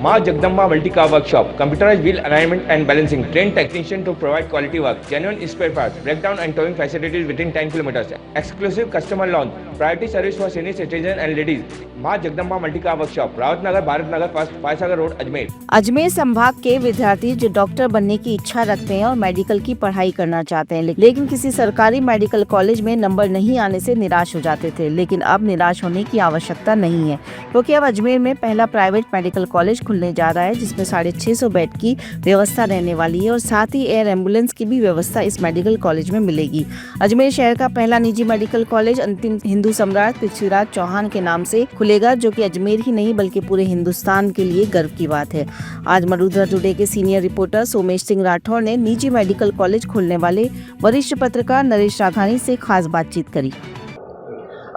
माँ Jagdamba Multi Car Workshop, computerized wheel alignment and balancing, trained technician to provide quality work, genuine spare parts, breakdown and towing facilities within 10 kilometers, exclusive customer lounge, priority service for senior citizens and ladies. Maa Jagdamba Multi Car Workshop, Rawat Nagar, Bharat Nagar, first Foysagar road, Ajmer. Ajmer संभाग के विद्यार्थी जो doctor बनने की इच्छा रखते हैं और मेडिकल की पढ़ाई करना चाहते हैं, लेकिन किसी सरकारी मेडिकल कॉलेज में नंबर नहीं आने से निराश हो जाते थे, लेकिन अब निराश होने की आवश्यकता नहीं है, क्योंकि अब अजमेर में पहला प्राइवेट मेडिकल कॉलेज खुलने जा रहा है, जिसमें 650 बेड की व्यवस्था रहने वाली है और साथ ही एयर एम्बुलेंस की भी व्यवस्था इस मेडिकल कॉलेज में मिलेगी। अजमेर शहर का पहला निजी मेडिकल कॉलेज अंतिम हिंदू सम्राट पृथ्वीराज चौहान के नाम से खुलेगा, जो कि अजमेर ही नहीं बल्कि पूरे हिंदुस्तान के लिए गर्व की बात है। आज मरुधरा टुडे के सीनियर रिपोर्टर सोमेश सिंह राठौर ने निजी मेडिकल कॉलेज खोलने वाले वरिष्ठ पत्रकार नरेश राघानी से खास बातचीत करी।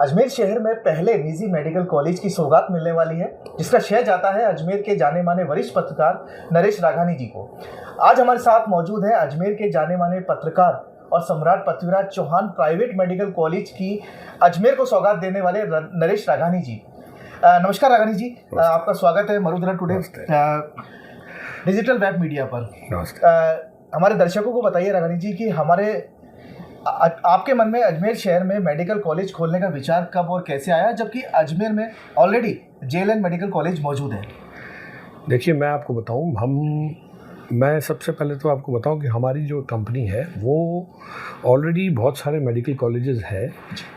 अजमेर शहर में पहले निजी मेडिकल कॉलेज की सौगात मिलने वाली है, जिसका श्रेय जाता है अजमेर के जाने माने वरिष्ठ पत्रकार नरेश राघानी जी को। आज हमारे साथ मौजूद है अजमेर के जाने माने पत्रकार और Samrat Prithviraj Chauhan private medical college की अजमेर को सौगात देने वाले नरेश राघानी जी। नमस्कार राघानी जी, आपका स्वागत है Marudhara today digital web media पर। हमारे दर्शकों को बताइए राघानी जी कि आपके मन में अजमेर शहर में मेडिकल कॉलेज खोलने का विचार कब और कैसे आया, जबकि अजमेर में ऑलरेडी JLN मेडिकल कॉलेज मौजूद है। देखिए, मैं आपको बताऊं, मैं सबसे पहले तो आपको बताऊं कि हमारी जो कंपनी है वो ऑलरेडी बहुत सारे मेडिकल कॉलेजेस हैं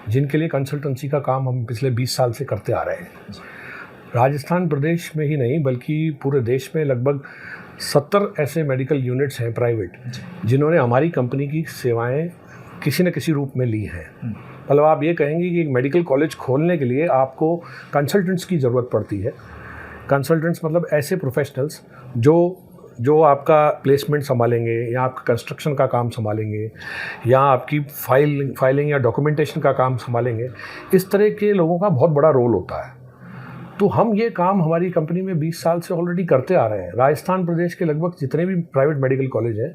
जिनके लिए कंसल्टेंसी का काम हम पिछले 20 साल से करते आ रहे हैं। राजस्थान प्रदेश में ही नहीं बल्कि पूरे देश में लगभग 70 ऐसे मेडिकल यूनिट्स हैं प्राइवेट, जिन्होंने हमारी कंपनी की सेवाएं किसी न किसी रूप में ली हैं। मतलब आप ये कहेंगे कि एक मेडिकल कॉलेज खोलने के लिए आपको कंसल्टेंट्स की ज़रूरत पड़ती है। कंसल्टेंट्स मतलब ऐसे प्रोफेशनल्स जो आपका प्लेसमेंट संभालेंगे या आपका कंस्ट्रक्शन का काम संभालेंगे या आपकी फाइलिंग या डॉक्यूमेंटेशन का काम संभालेंगे। इस तरह के लोगों का बहुत बड़ा रोल होता है। तो हम ये काम हमारी कंपनी में 20 साल से ऑलरेडी करते आ रहे हैं। राजस्थान प्रदेश के लगभग जितने भी प्राइवेट मेडिकल कॉलेज हैं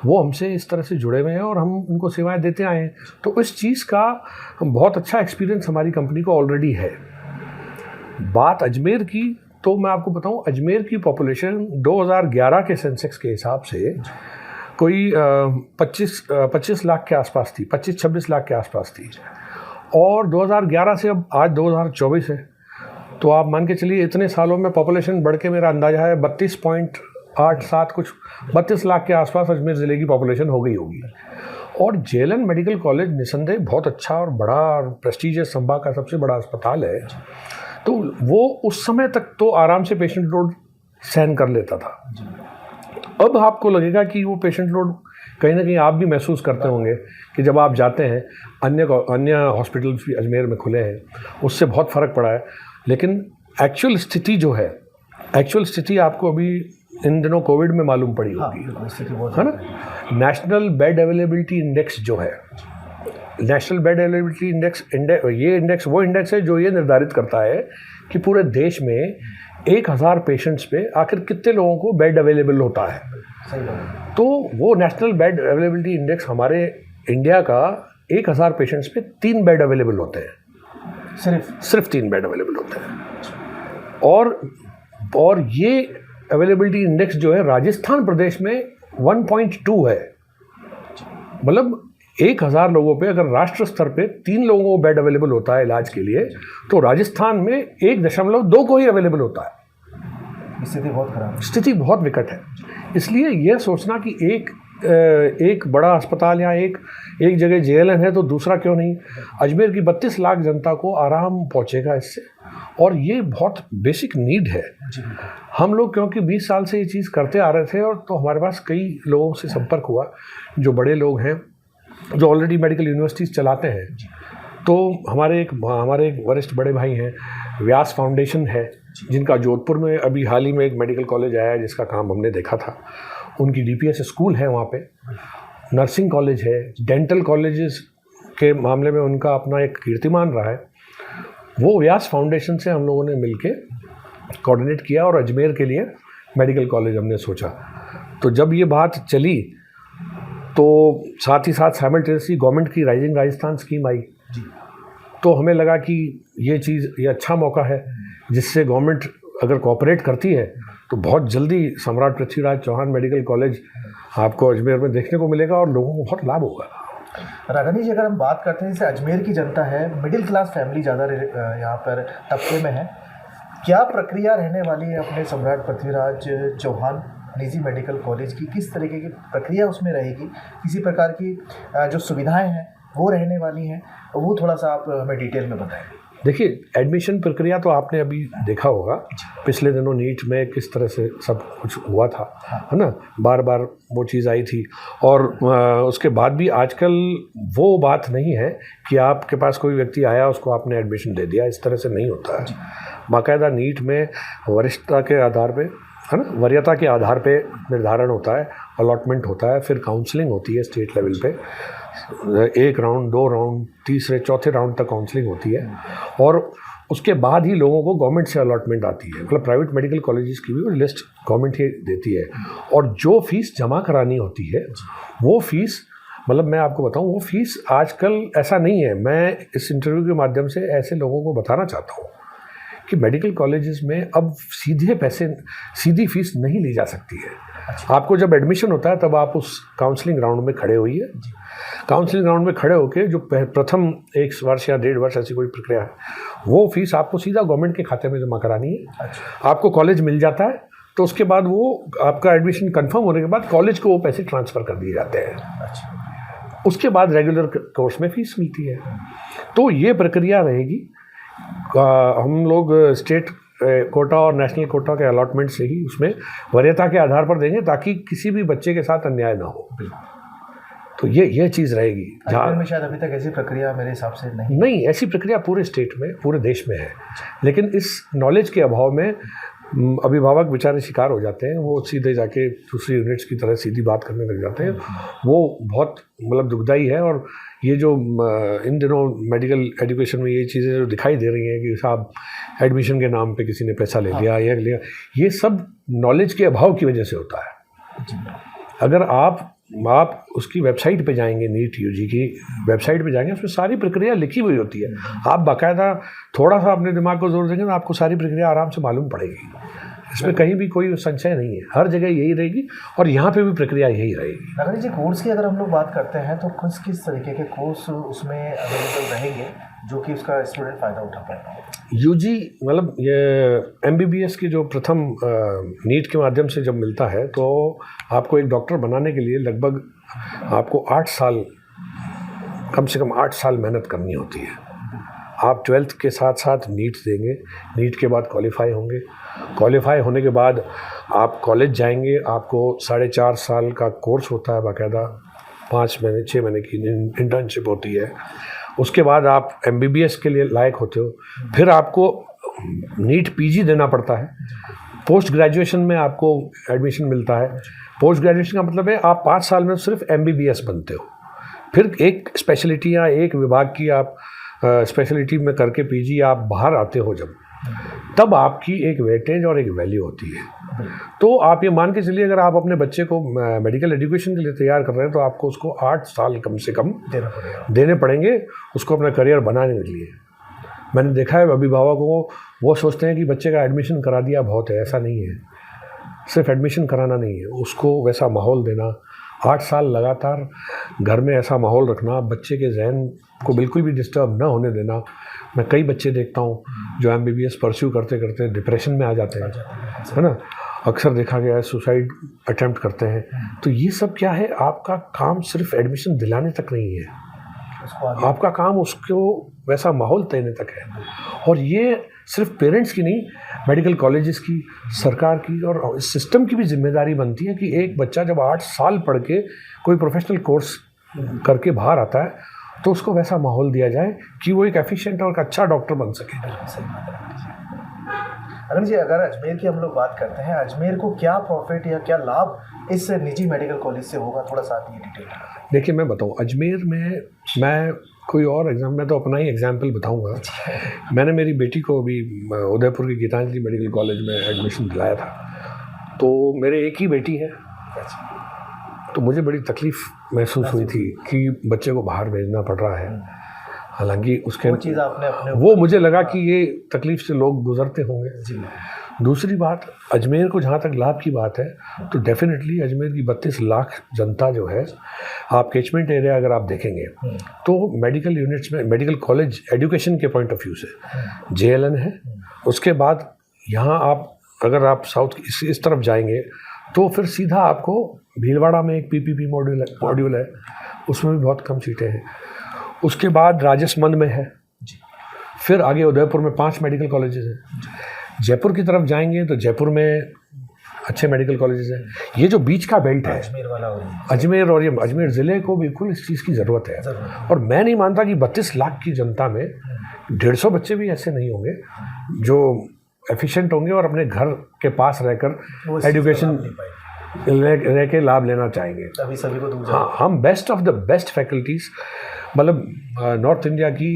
वो हमसे इस तरह से जुड़े हुए हैं और हम उनको सेवाएं देते आए हैं। तो इस चीज़ का बहुत अच्छा एक्सपीरियंस हमारी कंपनी को ऑलरेडी है। बात अजमेर की, तो मैं आपको बताऊं, अजमेर की पॉपुलेशन 2011 के सेंसेक्स के हिसाब से कोई 25 लाख के आसपास थी, 25-26 लाख के आसपास थी। और 2011 से अब आज 2024 है, तो आप मान के चलिए इतने सालों में पॉपुलेशन बढ़ के मेरा अंदाज़ा है 32.87 कुछ 32 लाख के आसपास अजमेर ज़िले की पॉपुलेशन हो गई होगी। और JLN मेडिकल कॉलेज निसंदेह बहुत अच्छा और बड़ा और प्रेस्टीजियस संभाग का सबसे बड़ा अस्पताल है। तो वो उस समय तक तो आराम से पेशेंट लोड सहन कर लेता था। अब आपको लगेगा कि वो पेशेंट लोड कहीं ना कहीं आप भी महसूस करते होंगे कि जब आप जाते हैं, अन्य हॉस्पिटल्स भी अजमेर में खुले हैं, उससे बहुत फ़र्क पड़ा है। लेकिन एक्चुअल स्थिति जो है, एक्चुअल स्थिति आपको अभी इन दिनों कोविड में मालूम पड़ी होगी, है ना। नेशनल बेड अवेलेबिलिटी इंडेक्स जो है, नेशनल बेड अवेलेबिलिटी इंडेक्स ये इंडेक्स वो इंडेक्स है जो ये निर्धारित करता है कि पूरे देश में 1000 पेशेंट्स पे आखिर कितने लोगों को बेड अवेलेबल होता है। तो वो नेशनल बेड अवेलेबिलिटी इंडेक्स हमारे इंडिया का 1000 पेशेंट्स पे 3 बेड अवेलेबल होते हैं, सिर्फ 3 बेड अवेलेबल होते हैं। और ये अवेलेबिलिटी इंडेक्स जो है राजस्थान प्रदेश में 1.2 है। मतलब 1000 लोगों पे अगर राष्ट्र स्तर पे 3 लोगों को बेड अवेलेबल होता है इलाज के लिए, तो राजस्थान में 1.2 को ही अवेलेबल होता है। स्थिति बहुत खराब, स्थिति बहुत विकट है। इसलिए यह सोचना कि एक बड़ा अस्पताल या एक जगह JLN है तो दूसरा क्यों नहीं, अजमेर की 32 लाख जनता को आराम पहुंचेगा इससे। और ये बहुत बेसिक नीड है। हम लोग क्योंकि 20 साल से ये चीज़ करते आ रहे थे, और तो हमारे पास कई लोगों से संपर्क हुआ जो बड़े लोग हैं जो ऑलरेडी मेडिकल यूनिवर्सिटीज़ चलाते हैं। तो हमारे एक वरिष्ठ बड़े भाई हैं, व्यास फाउंडेशन है, जिनका जोधपुर में अभी हाल ही में एक मेडिकल कॉलेज आया है जिसका काम हमने देखा था। उनकी DPS स्कूल है वहाँ पे, नर्सिंग कॉलेज है, डेंटल कॉलेजेस के मामले में उनका अपना एक कीर्तिमान रहा है। वो व्यास फाउंडेशन से हम लोगों ने मिलके कोऑर्डिनेट किया और अजमेर के लिए मेडिकल कॉलेज हमने सोचा। तो जब ये बात चली तो साथ ही साथ साइमल्टेनियसली गवर्नमेंट की राइजिंग राजस्थान स्कीम आई। तो हमें लगा कि ये अच्छा मौका है जिससे गवर्नमेंट अगर कोऑपरेट करती है तो बहुत जल्दी सम्राट पृथ्वीराज चौहान मेडिकल कॉलेज आपको अजमेर में देखने को मिलेगा और लोगों को बहुत लाभ होगा। राघानी जी, अगर हम बात करते हैं, जैसे अजमेर की जनता है, मिडिल क्लास फैमिली ज़्यादा यहाँ पर तबके में है, क्या प्रक्रिया रहने वाली है अपने सम्राट पृथ्वीराज चौहान निजी मेडिकल कॉलेज की? किस तरीके की प्रक्रिया उसमें रहेगी? किसी प्रकार की जो सुविधाएं हैं वो रहने वाली हैं, वो थोड़ा सा आप हमें डिटेल में बताएं। देखिए, एडमिशन प्रक्रिया तो आपने अभी देखा होगा, पिछले दिनों नीट में किस तरह से सब कुछ हुआ था, है ना, बार बार वो चीज़ आई थी। और उसके बाद भी आजकल वो बात नहीं है कि आपके पास कोई व्यक्ति आया उसको आपने एडमिशन दे दिया, इस तरह से नहीं होता है। बाकायदा नीट में वरिष्ठता के आधार पे, है ना, वरीयता के आधार पे निर्धारण होता है, अलॉटमेंट होता है, फिर काउंसलिंग होती है स्टेट लेवल पे, 1 राउंड 2 राउंड तीसरे चौथे राउंड तक काउंसलिंग होती है, और उसके बाद ही लोगों को गवर्नमेंट से अलॉटमेंट आती है। मतलब प्राइवेट मेडिकल कॉलेजेस की भी लिस्ट गवर्नमेंट ही देती है, और जो फीस जमा करानी होती है वो फीस, मतलब मैं आपको बताऊं, वो फीस आजकल ऐसा नहीं है। मैं इस इंटरव्यू के माध्यम से ऐसे लोगों को बताना चाहता हूँ कि मेडिकल कॉलेजेस में अब सीधी फीस नहीं ली जा सकती है। आपको जब एडमिशन होता है तब आप उस काउंसलिंग राउंड में खड़े होइए, काउंसलिंग राउंड में खड़े होकर जो प्रथम 1 वर्ष या 1.5 वर्ष ऐसी कोई प्रक्रिया है, वो फीस आपको सीधा गवर्नमेंट के खाते में जमा करानी है। आपको कॉलेज मिल जाता है तो उसके बाद वो आपका एडमिशन कंफर्म होने के बाद कॉलेज को वो पैसे ट्रांसफ़र कर दिए जाते हैं। उसके बाद रेगुलर कोर्स में फ़ीस मिलती है। तो ये प्रक्रिया रहेगी। हम लोग स्टेट कोटा और नेशनल कोटा के अलॉटमेंट से ही उसमें वरीयता के आधार पर देंगे, ताकि किसी भी बच्चे के साथ अन्याय ना हो। तो ये चीज़ रहेगी। अजमेर में शायद अभी तक ऐसी प्रक्रिया मेरे हिसाब से नहीं, ऐसी प्रक्रिया पूरे स्टेट में, पूरे देश में है, लेकिन इस नॉलेज के अभाव में अभिभावक बेचारे शिकार हो जाते हैं। वो सीधे जाके दूसरी यूनिट्स की तरह सीधी बात करने लग जाते हैं। वो बहुत मतलब दुखदाई है। और ये जो इन दिनों मेडिकल एजुकेशन में ये चीज़ें जो दिखाई दे रही हैं कि साहब एडमिशन के नाम पे किसी ने पैसा ले लिया या लिया, ये सब नॉलेज के अभाव की वजह से होता है। अगर आप उसकी वेबसाइट पे जाएंगे, नीट यूजी की वेबसाइट पे जाएंगे, उसमें सारी प्रक्रिया लिखी हुई होती है। आप बाकायदा थोड़ा सा अपने दिमाग को जोर देंगे तो आपको सारी प्रक्रिया आराम से मालूम पड़ेगी। इसमें कहीं भी कोई संशय नहीं है, हर जगह यही रहेगी और यहाँ पे भी प्रक्रिया यही रहेगी। राघानी जी, कोर्स की अगर हम लोग बात करते हैं तो किस तरीके के कोर्स उसमें अवेलेबल रहेंगे जो कि उसका स्टूडेंट फ़ायदा उठा पाएगा? यूजी मतलब ये MBBS की जो प्रथम नीट के माध्यम से जब मिलता है तो आपको एक डॉक्टर बनाने के लिए लगभग आपको 8 साल, कम से कम 8 साल मेहनत करनी होती है। आप 12th के साथ साथ नीट देंगे, नीट के बाद क्वालिफाई होंगे, क्वालिफाई होने के बाद आप कॉलेज जाएंगे। आपको 4.5 साल का कोर्स होता है, बाकायदा 5 महीने 6 महीने की इंटर्नशिप होती है। उसके बाद आप MBBS के लिए लायक होते हो। फिर आपको नीट PG देना पड़ता है। पोस्ट ग्रेजुएशन में आपको एडमिशन मिलता है। पोस्ट ग्रेजुएशन का मतलब है आप 5 साल में सिर्फ MBBS बनते हो। फिर एक स्पेशलिटी या एक विभाग की आप स्पेशलिटी में करके PG आप बाहर आते हो जब, तब आपकी एक वेटेज और एक वैल्यू होती है। तो आप ये मान के चलिए, अगर आप अपने बच्चे को मेडिकल एजुकेशन के लिए तैयार कर रहे हैं तो आपको उसको 8 साल कम से कम देने पड़ेंगे उसको अपना करियर बनाने के लिए। मैंने देखा है अभिभावकों को, वो सोचते हैं कि बच्चे का एडमिशन करा दिया बहुत है। ऐसा नहीं है। सिर्फ एडमिशन कराना नहीं है, उसको वैसा माहौल देना, 8 साल लगातार घर में ऐसा माहौल रखना, बच्चे के जहन को बिल्कुल भी डिस्टर्ब ना होने देना। मैं कई बच्चे देखता हूँ जो MBBS परस्यू करते करते डिप्रेशन में आ जाते हैं, है ना। अक्सर देखा गया है सुसाइड अटेम्प्ट करते हैं। तो ये सब क्या है, आपका काम सिर्फ एडमिशन दिलाने तक नहीं है, आपका काम उसको वैसा माहौल देने तक है। और ये सिर्फ पेरेंट्स की नहीं, मेडिकल कॉलेजेस की, सरकार की और इस सिस्टम की भी जिम्मेदारी बनती है कि एक बच्चा जब 8 साल पढ़ के कोई प्रोफेशनल कोर्स करके बाहर आता है तो उसको वैसा माहौल दिया जाए कि वो एक एफिशिएंट और अच्छा डॉक्टर बन सके। अगर जी, अगर अजमेर की हम लोग बात करते हैं, अजमेर को क्या प्रॉफिट या क्या लाभ इस निजी मेडिकल कॉलेज से होगा, थोड़ा सा ये डिटेल। देखिए, मैं बताऊं, अजमेर में मैं कोई और मैं तो अपना ही एग्जाम्पल बताऊंगा। मैंने मेरी बेटी को अभी उदयपुर की गीतांजलि मेडिकल कॉलेज में एडमिशन दिलाया था। तो मेरे एक ही बेटी है, तो मुझे बड़ी तकलीफ़ महसूस हुई थी कि बच्चे को बाहर भेजना पड़ रहा है। हालांकि उसके वो चीज़ आपने अपने वो मुझे लगा कि ये तकलीफ़ से लोग गुजरते होंगे। दूसरी बात, अजमेर को जहाँ तक लाभ की बात है तो डेफिनेटली अजमेर की 32 लाख जनता जो है, आप कैचमेंट एरिया अगर आप देखेंगे तो मेडिकल यूनिट्स में, मेडिकल कॉलेज एजुकेशन के पॉइंट ऑफ व्यू से JLN है। उसके बाद यहाँ आप अगर आप साउथ इस तरफ जाएंगे तो फिर सीधा आपको भीलवाड़ा में एक PPP मॉड्यूल है, उसमें भी बहुत कम सीटें हैं। उसके बाद राजसमंद में है, फिर आगे उदयपुर में 5 मेडिकल कॉलेजेस हैं। जयपुर की तरफ जाएंगे तो जयपुर में अच्छे मेडिकल कॉलेजेस हैं। ये जो बीच का बेल्ट है अजमेर वाला अजमेर, और ये अजमेर ज़िले को बिल्कुल इस चीज़ की ज़रूरत है। और मैं नहीं मानता कि 32 लाख की जनता में 150 बच्चे भी ऐसे नहीं होंगे जो एफिशिएंट होंगे और अपने घर के पास रहकर एजुकेशन रह के लाभ लेना चाहेंगे। अभी सभी को दूर हाँ, हम best of the best faculties, मतलब नॉर्थ इंडिया की,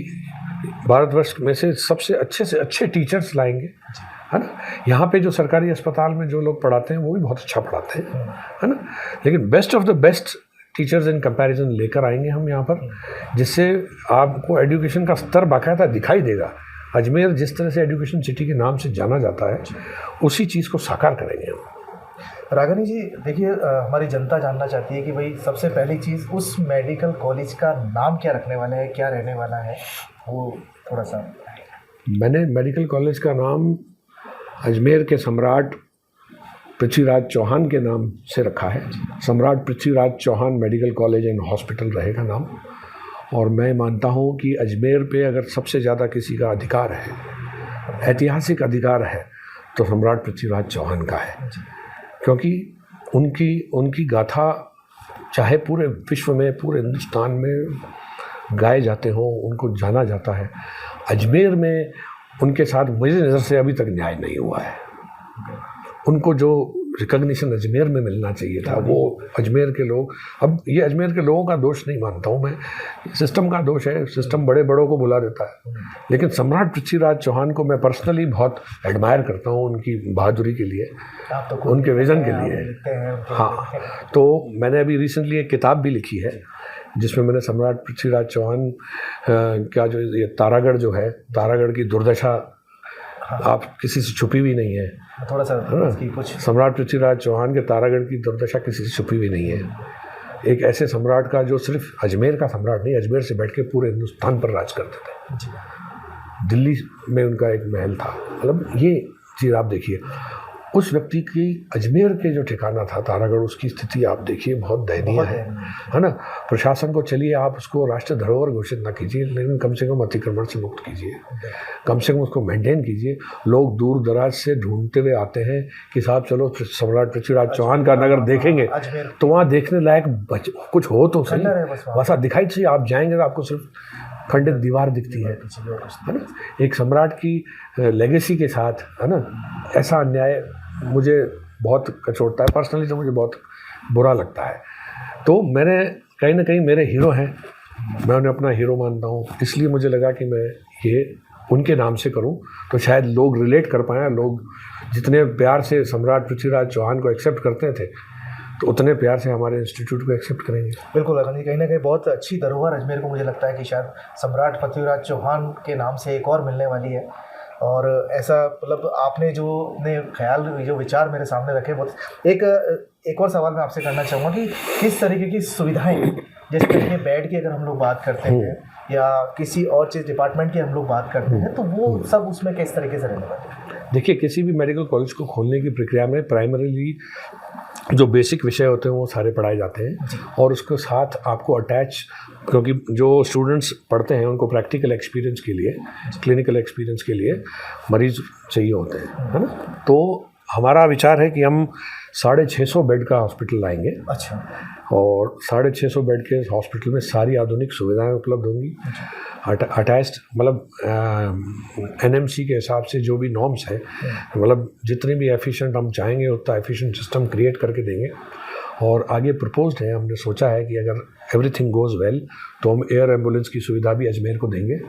भारतवर्ष में से अच्छे टीचर्स लाएंगे, है ना। यहाँ पे जो सरकारी अस्पताल में जो लोग पढ़ाते हैं वो भी बहुत अच्छा पढ़ाते हैं, है ना। लेकिन best of the best teachers in comparison लेकर आएंगे हम यहाँ पर, जिससे आपको एजुकेशन का स्तर बाकायदा दिखाई देगा। अजमेर जिस तरह से एजुकेशन सिटी के नाम से जाना जाता है, उसी चीज़ को साकार करेंगे हम। राघानी जी, देखिए हमारी जनता जानना चाहती है कि भाई सबसे पहली चीज़ उस मेडिकल कॉलेज का नाम क्या रखने वाले हैं, क्या रहने वाला है, वो थोड़ा सा। मैंने मेडिकल कॉलेज का नाम अजमेर के सम्राट पृथ्वीराज चौहान के नाम से रखा है। Samrat Prithviraj Chauhan medical college and hospital रहेगा नाम। और मैं मानता हूँ कि अजमेर पे अगर सबसे ज़्यादा किसी का अधिकार है, ऐतिहासिक अधिकार है, तो सम्राट पृथ्वीराज चौहान का है। क्योंकि उनकी गाथा चाहे पूरे विश्व में, पूरे हिंदुस्तान में गाए जाते हों, उनको जाना जाता है। अजमेर में उनके साथ मुझे नज़र से अभी तक न्याय नहीं हुआ है। उनको जो रिकॉग्निशन अजमेर में मिलना चाहिए था, वो अजमेर के लोग, अब ये अजमेर के लोगों का दोष नहीं मानता हूँ मैं, सिस्टम का दोष है। सिस्टम बड़े बड़ों को बुला देता है। लेकिन सम्राट पृथ्वीराज चौहान को मैं पर्सनली बहुत एडमायर करता हूँ, उनकी बहादुरी के लिए, उनके विज़न के लिए। हाँ, तो मैंने अभी रिसेंटली एक किताब भी लिखी है जिसमें मैंने सम्राट पृथ्वीराज चौहान का जो ये तारागढ़ जो है, तारागढ़ की दुर्दशा आप किसी से छुपी हुई नहीं है, थोड़ा सा कुछ। सम्राट पृथ्वीराज चौहान के तारागढ़ की दुर्दशा किसी से छुपी हुई नहीं है। एक ऐसे सम्राट का जो सिर्फ अजमेर का सम्राट नहीं, अजमेर से बैठ के पूरे हिंदुस्तान पर राज करते थे। दिल्ली में उनका एक महल था। मतलब ये चीज़ आप देखिए, उस व्यक्ति की अजमेर के जो ठिकाना था तारागढ़, उसकी स्थिति आप देखिए, बहुत दयनीय है ना। प्रशासन को चलिए आप उसको राष्ट्रीय धरोहर घोषित ना कीजिए, लेकिन कम से कम अतिक्रमण से मुक्त कीजिए, कम से कम उसको मेंटेन कीजिए। लोग दूर दराज से ढूंढते हुए आते हैं कि साहब चलो सम्राट पृथ्वीराज चौहान का नगर देखेंगे, तो वहाँ देखने लायक कुछ हो तो सही, वैसा दिखाई चाहिए। आप जाएंगे तो आपको सिर्फ खंडित दीवार दिखती है ना। एक सम्राट की लेगेसी के साथ, है ना, ऐसा अन्याय मुझे बहुत कचोटता है पर्सनली, तो मुझे बहुत बुरा लगता है। तो मैंने कहीं ना कहीं, मेरे हीरो हैं, मैं उन्हें अपना हीरो मानता हूँ, इसलिए मुझे लगा कि मैं ये उनके नाम से करूँ तो शायद लोग रिलेट कर पाएँ। लोग जितने प्यार से सम्राट पृथ्वीराज चौहान को एक्सेप्ट करते थे, तो उतने प्यार से हमारे इंस्टीट्यूट को एक्सेप्ट करेंगे। बिल्कुल राघानी, कहीं ना कहीं बहुत अच्छी धरोहर अजमेर को मुझे लगता है कि शायद सम्राट पृथ्वीराज चौहान के नाम से एक और मिलने वाली है। और ऐसा मतलब आपने जो ने ख्याल, जो विचार मेरे सामने रखे, बहुत एक और सवाल मैं आपसे करना चाहूँगा कि किस तरीके की सुविधाएं, जैसे कि बेड की अगर हम लोग बात करते हैं या किसी और चीज़ डिपार्टमेंट की हम लोग बात करते हैं, तो वो सब उसमें किस तरीके से रहने वाले हैं? देखिए, किसी भी मेडिकल कॉलेज को खोलने की प्रक्रिया में प्राइमरीली जो बेसिक विषय होते हैं वो सारे पढ़ाए जाते हैं, और उसके साथ आपको अटैच, क्योंकि जो स्टूडेंट्स पढ़ते हैं उनको प्रैक्टिकल एक्सपीरियंस के लिए, क्लिनिकल एक्सपीरियंस के लिए मरीज़ चाहिए होते हैं, है ना। तो हमारा विचार है कि हम 650 बेड का हॉस्पिटल लाएंगे। अच्छा। और 650 बेड के हॉस्पिटल में सारी आधुनिक सुविधाएं उपलब्ध होंगी। अटैच्ड, मतलब NMC के हिसाब से जो भी नॉर्म्स है, मतलब जितने भी एफिशिएंट हम चाहेंगे उतना एफिशिएंट सिस्टम क्रिएट करके देंगे। और आगे प्रपोज्ड है, हमने सोचा है कि अगर एवरीथिंग गोज़ वेल तो हम एयर एम्बुलेंस की सुविधा भी अजमेर को देंगे।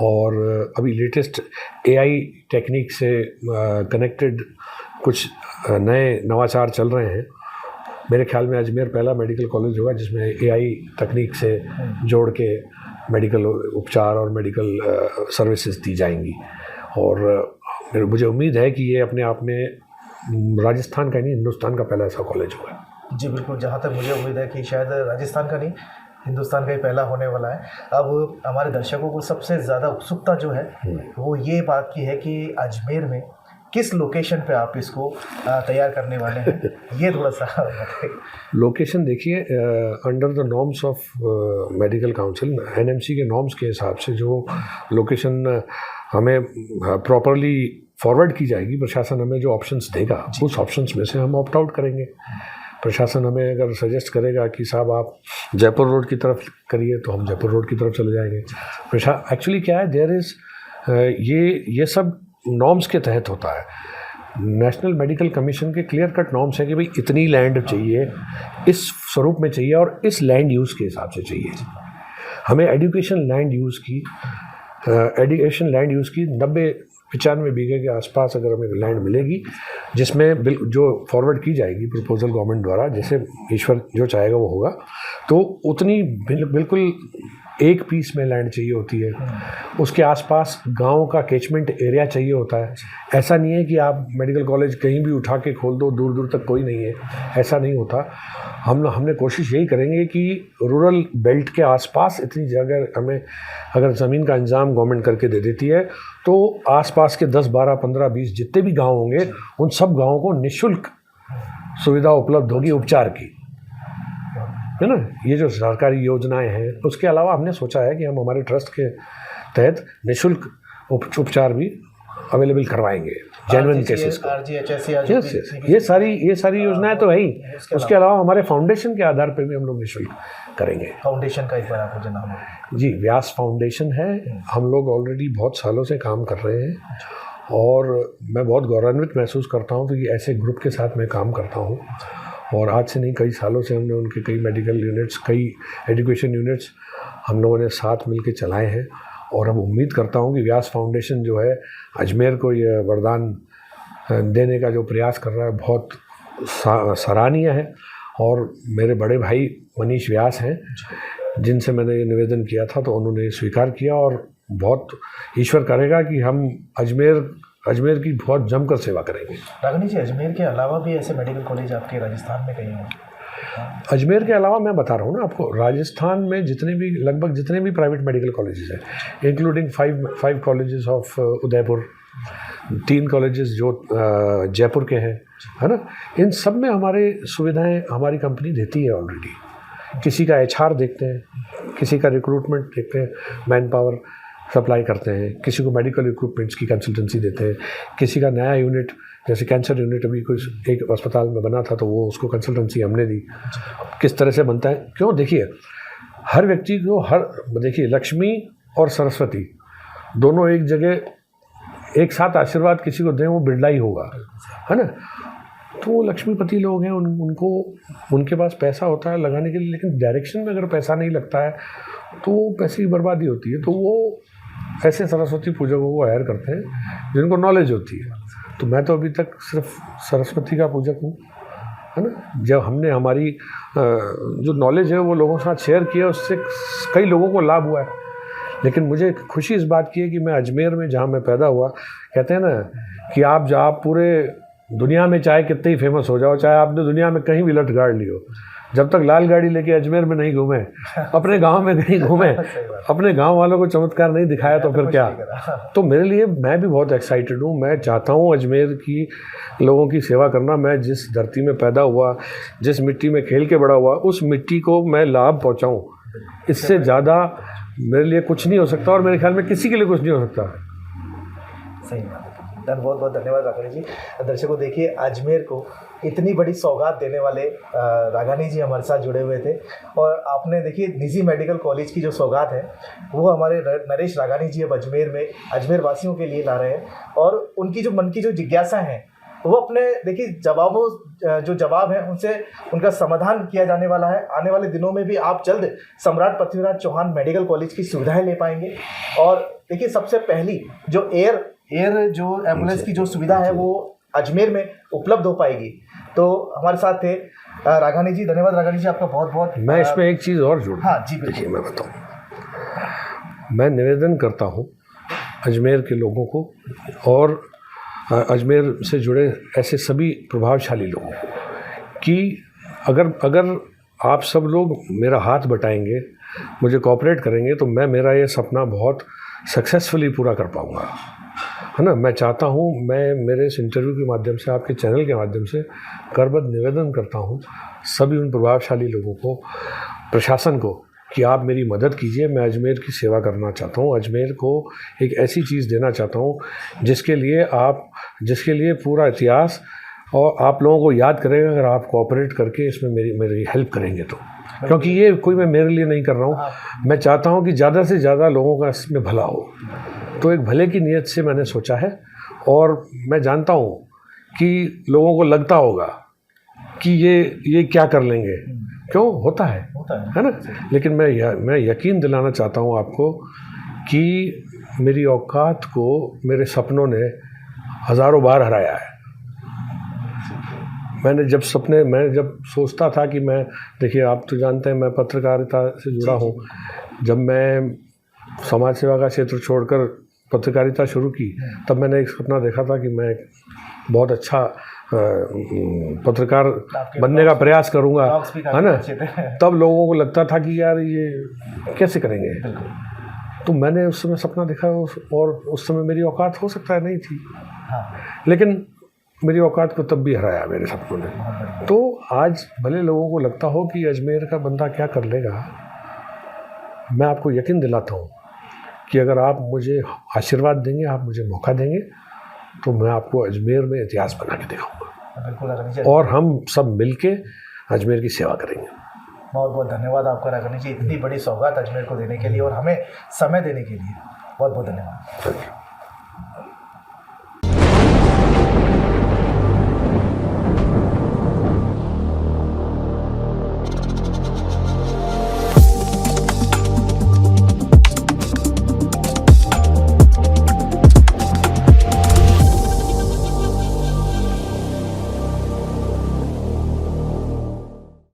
और अभी लेटेस्ट AI टेक्निक से कनेक्टेड कुछ नए नवाचार चल रहे हैं। मेरे ख्याल में अजमेर पहला मेडिकल कॉलेज होगा जिसमें AI तकनीक से जोड़ के मेडिकल उपचार और मेडिकल सर्विसेज दी जाएंगी। और मुझे उम्मीद है कि ये अपने आप में राजस्थान का नहीं, हिंदुस्तान का पहला ऐसा कॉलेज होगा। जी बिल्कुल, जहाँ तक मुझे उम्मीद है कि शायद राजस्थान का नहीं, हिंदुस्तान का ही पहला होने वाला है। अब हमारे दर्शकों को सबसे ज़्यादा उत्सुकता जो है वो ये बात की है कि अजमेर में किस लोकेशन पे आप इसको तैयार करने वाले हैं, ये थोड़ा सा बताइए। लोकेशन देखिए, under the norms of medical council, NMC के नॉर्म्स के हिसाब से जो लोकेशन हमें प्रॉपरली फॉरवर्ड की जाएगी, प्रशासन हमें जो ऑप्शंस देगा उस ऑप्शंस में से हम ऑप्ट आउट करेंगे। प्रशासन हमें अगर सजेस्ट करेगा कि साहब आप जयपुर रोड की तरफ करिए, तो हम जयपुर रोड की तरफ चले जाएंगे। एक्चुअली क्या है, देयर इज़ ये सब नॉर्म्स के तहत होता है। नेशनल मेडिकल कमीशन के क्लियर कट नॉर्म्स हैं कि भाई इतनी लैंड चाहिए, इस स्वरूप में चाहिए और इस लैंड यूज़ के हिसाब से चाहिए। हमें एजुकेशन लैंड यूज़ की 90-95 बीघे के आसपास अगर हमें लैंड मिलेगी, जिसमें जो फॉरवर्ड की जाएगी प्रपोजल गवर्नमेंट द्वारा, जैसे ईश्वर जो चाहेगा वो होगा, तो उतनी बिल्कुल एक पीस में लैंड चाहिए होती है। उसके आसपास गांव का कैचमेंट एरिया चाहिए होता है। ऐसा नहीं है कि आप मेडिकल कॉलेज कहीं भी उठा के खोल दो, दूर दूर तक कोई नहीं है, ऐसा नहीं होता। हमने कोशिश यही करेंगे कि रूरल बेल्ट के आसपास इतनी जगह हमें अगर ज़मीन का इंतजाम गवर्नमेंट करके दे देती है, तो आसपास के 10, 12, 15, 20 जितने भी गाँव होंगे, उन सब गाँवों को निःशुल्क सुविधा उपलब्ध होगी उपचार की, है ना। ये जो सरकारी योजनाएं हैं, उसके अलावा हमने सोचा है कि हम हमारे ट्रस्ट के तहत निःशुल्क उपचार भी अवेलेबल करवाएंगे जेन्युइन केसेस को। ये सारी योजनाएं तो है ही। उसके अलावा हमारे फाउंडेशन के आधार पर भी हम लोग निःशुल्क करेंगे। फाउंडेशन का एक बार आप मुझे नाम। जी, व्यास फाउंडेशन है। हम लोग ऑलरेडी बहुत सालों से काम कर रहे हैं और मैं बहुत गौरवान्वित महसूस करता हूँ कि ऐसे ग्रुप के साथ मैं काम करता हूँ। और आज से नहीं, कई सालों से हमने उनके कई मेडिकल यूनिट्स, कई एजुकेशन यूनिट्स हम लोगों ने साथ मिल के चलाए हैं। और अब उम्मीद करता हूँ कि व्यास फाउंडेशन जो है अजमेर को ये वरदान देने का जो प्रयास कर रहा है, बहुत सराहनीय है। और मेरे बड़े भाई मनीष व्यास हैं, जिनसे मैंने ये निवेदन किया था, तो उन्होंने स्वीकार किया और बहुत ईश्वर करेगा कि हम अजमेर की बहुत जमकर सेवा करेंगे। राघनी जी, अजमेर के अलावा भी ऐसे मेडिकल कॉलेज आपके राजस्थान में कहीं होंगे? अजमेर के अलावा मैं बता रहा हूँ ना आपको, राजस्थान में लगभग जितने भी प्राइवेट मेडिकल कॉलेजेस हैं, including 5 colleges of Udaipur, 3 colleges जो जयपुर के हैं, है ना, इन सब में हमारे सुविधाएं हमारी कंपनी देती है ऑलरेडी। किसी का HR देखते हैं, किसी का रिक्रूटमेंट देखते हैं, मैन पावर सप्लाई करते हैं, किसी को मेडिकल इक्विपमेंट्स की कंसल्टेंसी देते हैं, किसी का नया यूनिट जैसे कैंसर यूनिट अभी कुछ एक अस्पताल में बना था, तो वो उसको कंसल्टेंसी हमने दी, किस तरह से बनता है। क्यों, देखिए हर व्यक्ति को देखिए लक्ष्मी और सरस्वती दोनों एक जगह एक साथ आशीर्वाद किसी को दें, वो बिरला ही होगा, है ना। तो वो लक्ष्मीपति लोग हैं, उनके पास पैसा होता है लगाने के लिए, लेकिन डायरेक्शन में अगर पैसा नहीं लगता है तो पैसे की बर्बादी होती है। तो वो ऐसे सरस्वती पूजकों को हायर करते हैं जिनको नॉलेज होती है। तो मैं तो अभी तक सिर्फ सरस्वती का पूजक हूँ, है ना। जब हमने हमारी जो नॉलेज है वो लोगों के साथ शेयर किया, उससे कई लोगों को लाभ हुआ है। लेकिन मुझे खुशी इस बात की है कि मैं अजमेर में, जहाँ मैं पैदा हुआ, कहते हैं ना कि आप पूरे दुनिया में चाहे कितने ही फेमस हो जाओ, चाहे आपने दुनिया में कहीं भी लट गाड़ लियो, जब तक लाल गाड़ी लेके अजमेर में नहीं घूमे, अपने गांव में नहीं घूमे, अपने गांव वालों को चमत्कार नहीं दिखाया, तो फिर क्या। तो मेरे लिए, मैं भी बहुत एक्साइटेड हूँ। मैं चाहता हूँ अजमेर की लोगों की सेवा करना। मैं जिस धरती में पैदा हुआ, जिस मिट्टी में खेल के बड़ा हुआ, उस मिट्टी को मैं लाभ पहुँचाऊँ, इससे ज़्यादा मेरे लिए कुछ नहीं हो सकता, और मेरे ख्याल में किसी के लिए कुछ नहीं हो सकता। सही बात। बहुत बहुत धन्यवाद राघनी जी। दर्शकों, देखिए अजमेर को इतनी बड़ी सौगात देने वाले राघनी जी हमारे साथ जुड़े हुए थे। और आपने देखिए निजी मेडिकल कॉलेज की जो सौगात है वो हमारे नरेश राघनी जी अब अजमेर वासियों के लिए ला रहे हैं। और उनकी जो मन की जो जिज्ञासा है वो अपने देखिए जवाब हैं उनसे उनका समाधान किया जाने वाला है। आने वाले दिनों में भी आप जल्द सम्राट पृथ्वीराज चौहान मेडिकल कॉलेज की सुविधाएं ले पाएंगे। और देखिए सबसे पहली जो एयर जो एम्बुलेंस की जो सुविधा है वो अजमेर में उपलब्ध हो पाएगी। तो हमारे साथ थे राघनी जी। धन्यवाद राघनी जी, आपका बहुत बहुत। मैं इसमें एक चीज़ और जोड़ूं। हाँ जी बिल्कुल। देखिए मैं बताऊँ, मैं निवेदन करता हूँ अजमेर के लोगों को और अजमेर से जुड़े ऐसे सभी प्रभावशाली लोगों को कि अगर आप सब लोग मेरा हाथ बटाएंगे, मुझे कोऑपरेट करेंगे, तो मैं मेरा ये सपना बहुत सक्सेसफुली पूरा कर पाऊँगा, है ना। मैं चाहता हूँ, मैं मेरे इस इंटरव्यू के माध्यम से, आपके चैनल के माध्यम से करबद्ध निवेदन करता हूँ सभी उन प्रभावशाली लोगों को, प्रशासन को, कि आप मेरी मदद कीजिए। मैं अजमेर की सेवा करना चाहता हूँ, अजमेर को एक ऐसी चीज़ देना चाहता हूँ जिसके लिए पूरा इतिहास और आप लोगों को याद करेगा अगर आप कोऑपरेट करके इसमें मेरी हेल्प करेंगे तो। क्योंकि ये कोई मैं मेरे लिए नहीं कर रहा हूँ, मैं चाहता हूँ कि ज़्यादा से ज़्यादा लोगों का इसमें भला हो। तो एक भले की नीयत से मैंने सोचा है, और मैं जानता हूँ कि लोगों को लगता होगा कि ये क्या कर लेंगे, क्यों होता है ना। लेकिन मैं यकीन दिलाना चाहता हूँ आपको कि मेरी औकात को मेरे सपनों ने हज़ारों बार हराया है। मैं जब सोचता था कि मैं, देखिए आप तो जानते हैं मैं पत्रकारिता से जुड़ा हूँ, जब मैं समाज सेवा का क्षेत्र छोड़कर पत्रकारिता शुरू की तब मैंने एक सपना देखा था कि मैं बहुत अच्छा पत्रकार बनने का प्रयास करूँगा, है ना। तब लोगों को लगता था कि यार ये कैसे करेंगे, तो मैंने उस समय सपना देखा, और उस समय मेरी औकात हो सकता है नहीं थी, लेकिन मेरी औकात को तब भी हराया मेरे सपनों ने। तो आज भले लोगों को लगता हो कि अजमेर का बंदा क्या कर लेगा, मैं आपको यकीन दिलाता हूँ कि अगर आप मुझे आशीर्वाद देंगे, आप मुझे मौका देंगे, तो मैं आपको अजमेर में इतिहास बना के दिखाऊंगा, और हम सब मिलके अजमेर की सेवा करेंगे। बहुत बहुत धन्यवाद आपका राघवनी जी, इतनी बड़ी सौगात अजमेर को देने के लिए और हमें समय देने के लिए। बहुत बहुत धन्यवाद।